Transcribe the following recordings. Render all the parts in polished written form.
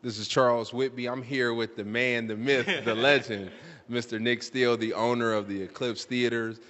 This is Charles Whitby. I'm here with the man, the myth, the legend, Mr. Nick Steele, the owner of the Eclipse Theaters.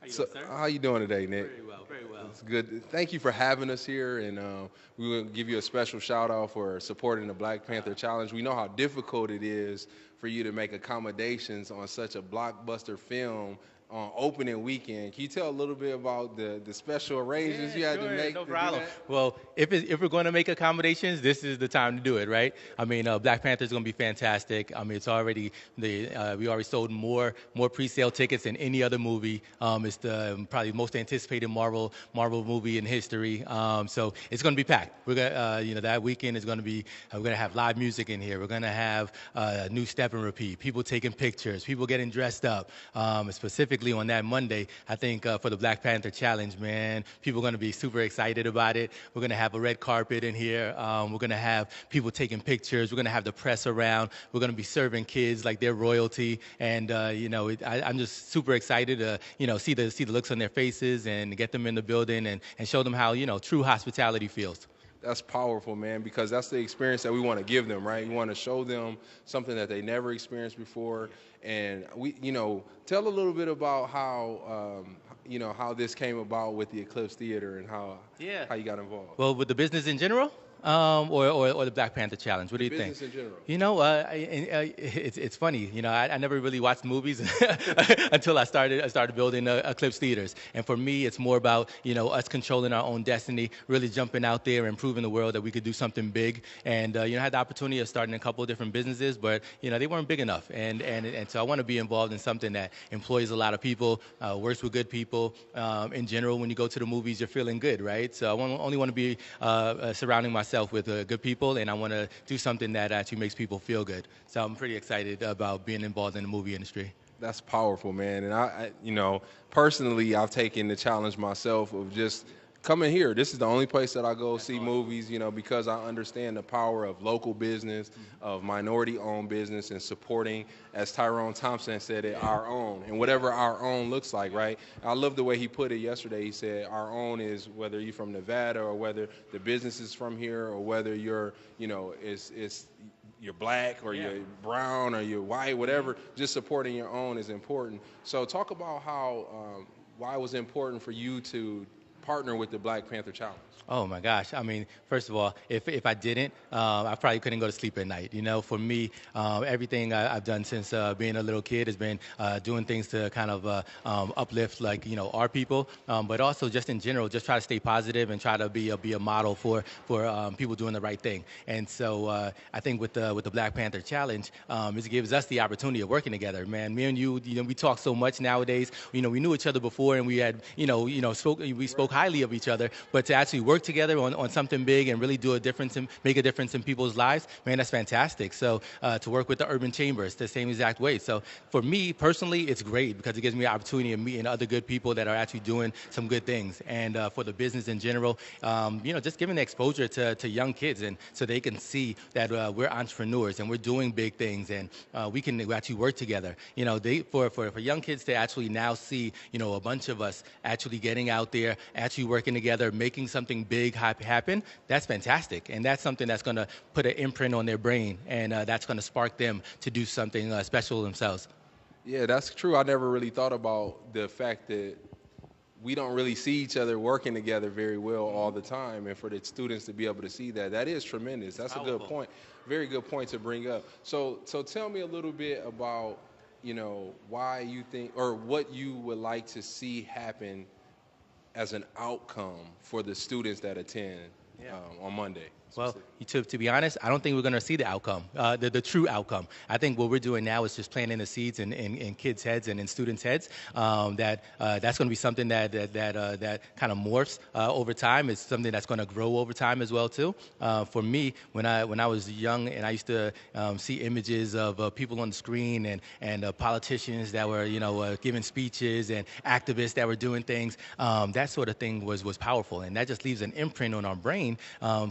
How you doing, sir? How you doing today, Nick? Very well, very well. It's good. Thank you for having us here, and we will give you a special shout out for supporting the Black Panther Challenge. We know how difficult it is for you to make accommodations on such a blockbuster film on opening weekend. Can you tell a little bit about the special arrangements you had to make? No to do problem. that? Well, if we're going to make accommodations, this is the time to do it, right? I mean, Black Panther is going to be fantastic. I mean, it's already we already sold more pre-sale tickets than any other movie. It's the probably most anticipated Marvel movie in history. So it's going to be packed. We're gonna that weekend is going to be we're going to have live music in here. We're going to have new step and repeat. People taking pictures. People getting dressed up. Specifically on that Monday, I think for the Black Panther Challenge, man, people are going to be super excited about it. We're going to have a red carpet in here. We're going to have people taking pictures. We're going to have the press around. We're going to be serving kids like they're royalty. And, I'm just super excited to, see the looks on their faces and get them in the building and show them how, true hospitality feels. That's powerful, man, because that's the experience that we want to give them, right? We want to show them something that they never experienced before. And we, tell a little bit about how, how this came about with the Eclipse Theater and how you got involved. Well, with the business in general? Or the Black Panther Challenge? What do you think? Business in general. It's funny. I never really watched movies until I started building Eclipse Theaters. And for me, it's more about us controlling our own destiny, really jumping out there and proving the world that we could do something big. And I had the opportunity of starting a couple of different businesses, but they weren't big enough. And so I want to be involved in something that employs a lot of people, works with good people. In general, when you go to the movies, you're feeling good, right? So I only want to be surrounding myself with good people, and I want to do something that actually makes people feel good. So I'm pretty excited about being involved in the movie industry. That's powerful, man. And I personally, I've taken the challenge myself of just coming here. This is the only place that I go see movies, because I understand the power of local business, of minority-owned business, and supporting, as Tyrone Thompson said it, our own, and whatever our own looks like, right? I love the way he put it yesterday. He said our own is whether you're from Nevada or whether the business is from here or whether you're, you're black or you're brown or you're white, whatever. Just supporting your own is important. So talk about how, why it was important for you to partner with the Black Panther Challenge. Oh my gosh! I mean, first of all, if I didn't, I probably couldn't go to sleep at night. For me, everything I've done since being a little kid has been doing things to kind of uplift, like our people, but also just in general, just try to stay positive and try to be a model for people doing the right thing. And so I think with the Black Panther Challenge, it gives us the opportunity of working together. Man, me and you, we talk so much nowadays. We knew each other before, and we had we spoke highly of each other, but to actually work together on something big and really do a difference and make a difference in people's lives, man, that's fantastic. So to work with the urban chambers the same exact way. So for me personally, it's great because it gives me the opportunity of meeting other good people that are actually doing some good things. And for the business in general, just giving the exposure to young kids, and so they can see that we're entrepreneurs and we're doing big things, and we can actually work together. For young kids to actually now see a bunch of us actually getting out there, actually working together, making something big happen, that's fantastic. And that's something that's going to put an imprint on their brain, and that's going to spark them to do something special themselves. Yeah, that's true. I never really thought about the fact that we don't really see each other working together very well all the time. And for the students to be able to see that is tremendous. That's a good point. Very good point to bring up. So tell me a little bit about, why you think, or what you would like to see happen as an outcome for the students that attend on Monday. Well, to be honest, I don't think we're going to see the outcome, the true outcome. I think what we're doing now is just planting the seeds in kids' heads and in students' heads. That's going to be something that kind of morphs over time. It's something that's going to grow over time as well too. For me, when I was young and I used to see images of people on the screen and politicians that were giving speeches and activists that were doing things, that sort of thing was powerful, and that just leaves an imprint on our brain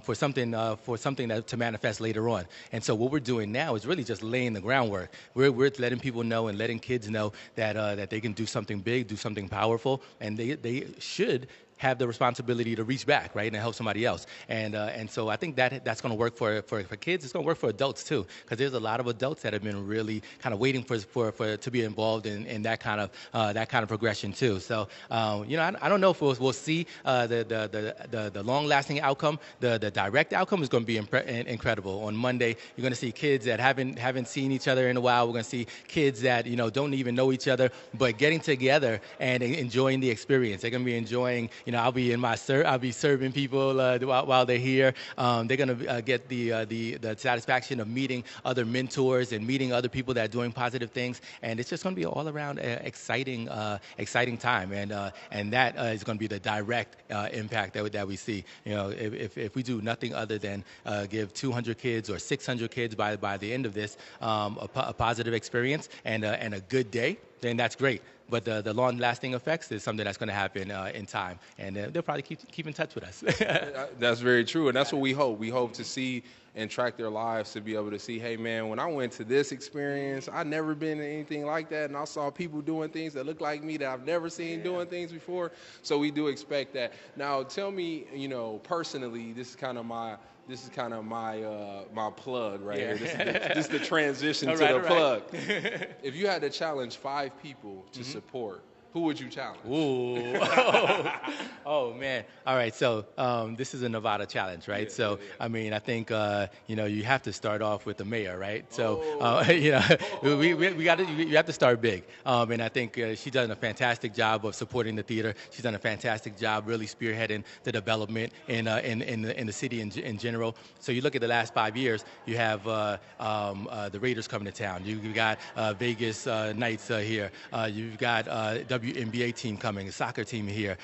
for something that to manifest later on. And so what we're doing now is really just laying the groundwork. We're letting people know and letting kids know that they can do something big, do something powerful, and they should have the responsibility to reach back, right, and help somebody else. And so I think that's going to work for kids. It's going to work for adults too, because there's a lot of adults that have been really kind of waiting for to be involved in that kind of progression too. So I don't know if we'll see the long-lasting outcome. The direct outcome is going to be incredible. On Monday, you're going to see kids that haven't seen each other in a while. We're going to see kids that don't even know each other, but getting together and enjoying the experience. They're going to be enjoying. I'll be serving people while they're here. They're going to get the satisfaction of meeting other mentors and meeting other people that are doing positive things, and it's just going to be all around exciting time, and that is going to be the direct impact that we see. If we do nothing other than give 200 kids or 600 kids by the end of this a positive experience and a good day, then that's great. But the long-lasting effects is something that's going to happen in time, and they'll probably keep in touch with us. That's very true, and that's what we hope. We hope to see and track their lives to be able to see, hey, man, when I went to this experience, I'd never been in anything like that, and I saw people doing things that look like me that I've never seen doing things before. So we do expect that. Now, tell me, personally, this is kind of my plug right here. This is the transition to the plug. If you had to challenge 5 people to support, who would you challenge? Ooh. Oh, man. All right. So this is a Nevada challenge, right? Yeah, so, yeah. I mean, I think, you have to start off with the mayor, right? So, you have to start big. And I think she's done a fantastic job of supporting the theater. She's done a fantastic job really spearheading the development in the city in general. So you look at the last 5 years, you have the Raiders coming to town. You've got Vegas Knights here. You've got WNBA team coming, a soccer team here.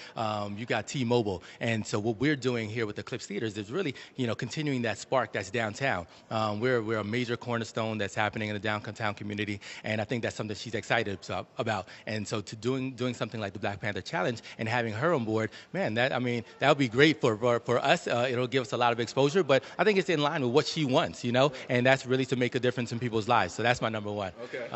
You got T-Mobile. And so what we're doing here with the Clips Theaters is really, continuing that spark that's downtown. We're a major cornerstone that's happening in the downtown community, and I think that's something she's excited about. And so to doing something like the Black Panther Challenge and having her on board, man, that would be great for us. It'll give us a lot of exposure, but I think it's in line with what she wants, and that's really to make a difference in people's lives. So that's my number one. Okay.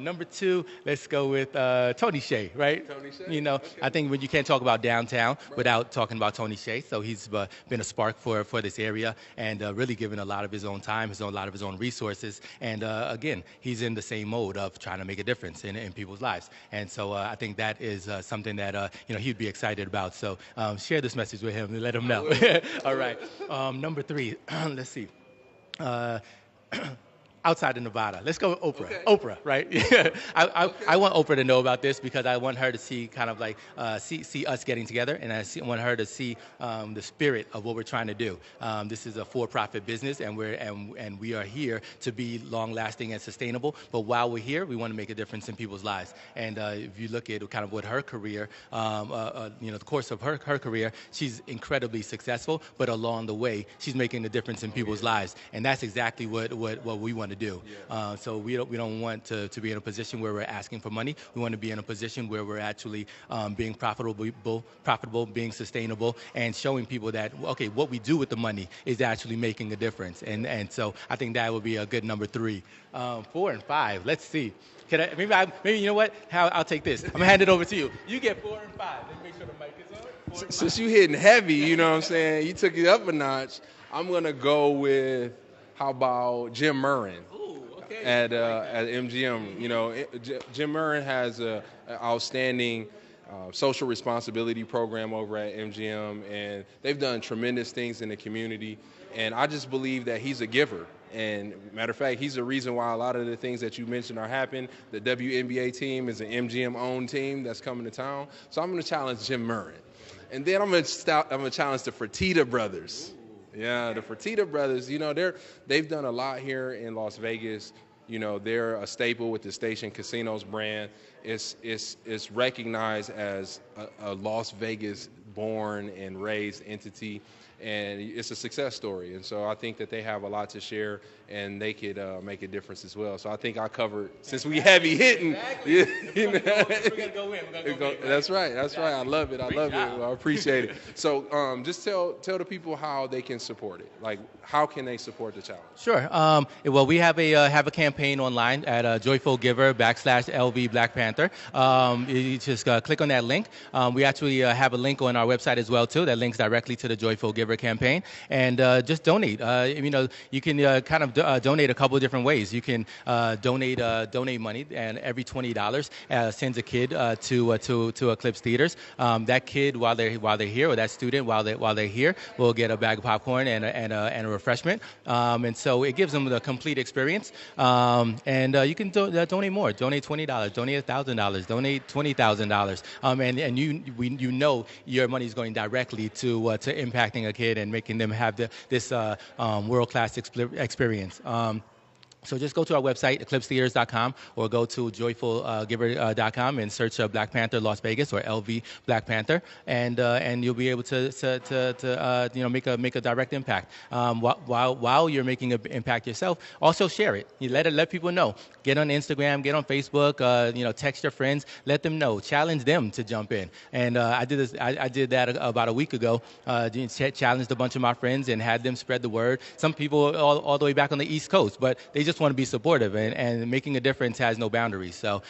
Number 2, let's go with Tony Hsieh, right? Tony Hsieh? Okay. I think when you can't talk about downtown without talking about Tony Hsieh. So he's been a spark for this area and really given a lot of his own time, a lot of his own resources. And again, he's in the same mode of trying to make a difference in people's lives. And so I think that is something that he'd be excited about. So share this message with him and let him know. All right. Number 3, let's see. Outside of Nevada. Let's go with Oprah. Okay. Oprah, right? I want Oprah to know about this because I want her to see kind of like see us getting together, and want her to see the spirit of what we're trying to do. This is a for-profit business, and we are here to be long-lasting and sustainable. But while we're here, we want to make a difference in people's lives. And if you look at kind of what her career, the course of her career, she's incredibly successful. But along the way, she's making a difference in people's lives, and that's exactly what we want to do. Yeah. So we don't want to be in a position where we're asking for money. We want to be in a position where we're actually being profitable, being sustainable, and showing people that, okay, what we do with the money is actually making a difference. And so I think that would be a good number 3. 4 and 5, let's see. Maybe you know what? I'll take this. I'm going to hand it over to you. You get 4 and 5. Let me make sure the mic is on. Since you hitting heavy, you know what I'm saying? You took it up a notch. I'm going to go with, how about Jim Murren? Okay. At MGM. Jim Murren has an outstanding social responsibility program over at MGM, and they've done tremendous things in the community. And I just believe that he's a giver. And matter of fact, he's the reason why a lot of the things that you mentioned are happening. The WNBA team is an MGM-owned team that's coming to town. So I'm going to challenge Jim Murren. And then I'm going to challenge the Fertitta brothers. Yeah, the Fertitta brothers, they've done a lot here in Las Vegas. They're a staple with the Station Casinos brand. It's recognized as a Las Vegas born and raised entity. and it's a success story. And so I think that they have a lot to share, and they could make a difference as well. So I think I covered, since we heavy hitting. Exactly. Yeah, We're gonna go in. that's right. That's right. I love it. I love it. Well, I appreciate it. So just tell the people how they can support it. Like, how can they support the challenge? Sure. Well, we have a campaign online at joyfulgiver / LV Black Panther. You just click on that link. We actually have a link on our website as well too. That links directly to the Joyful Giver campaign, and just donate. You can kind of donate a couple of different ways. You can donate money, and every $20 sends a kid to Eclipse Theaters. That kid, while they're here, or that student while they're here, will get a bag of popcorn and a refreshment. And so it gives them the complete experience. And you can donate more. Donate $20. Donate $1,000. Donate $20,000. And you know your money is going directly to impacting a kid and making them have this world-class experience. So just go to our website, eclipsetheaters.com, or go to joyfulgiver.com and search Black Panther Las Vegas or LV Black Panther, and you'll be able to make a direct impact. While you're making an impact yourself, also share it. You let people know. Get on Instagram, get on Facebook. Text your friends, let them know. Challenge them to jump in. And I did that about a week ago. Challenged a bunch of my friends and had them spread the word. Some people all the way back on the East Coast, but they just want to be supportive, and making a difference has no boundaries. So,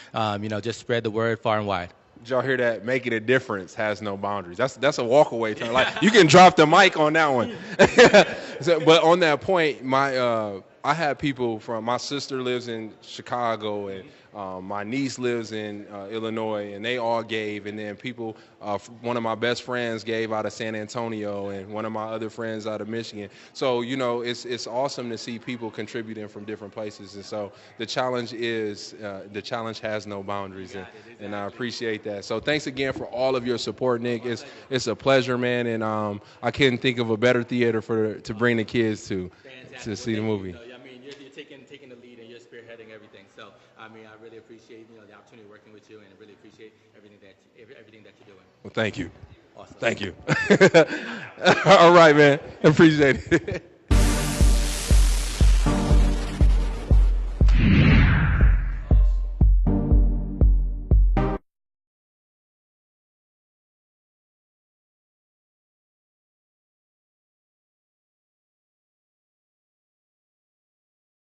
just spread the word far and wide. Did y'all hear that? Making a difference has no boundaries. That's a walk-away term. Like, you can drop the mic on that one. But on that point, I had people from, my sister lives in Chicago, and my niece lives in Illinois, and they all gave. And then people, one of my best friends gave out of San Antonio, and one of my other friends out of Michigan. So, it's awesome to see people contributing from different places. And so the challenge has no boundaries, and I appreciate that. So thanks again for all of your support, Nick. It's a pleasure, man, and I couldn't think of a better theater to bring the kids to see the movie. You're taking the lead, and you're spearheading everything. So, I really appreciate the opportunity of working with you, and I really appreciate everything that you're doing. Well, thank you. Awesome. Thank you. All right, man. Appreciate it.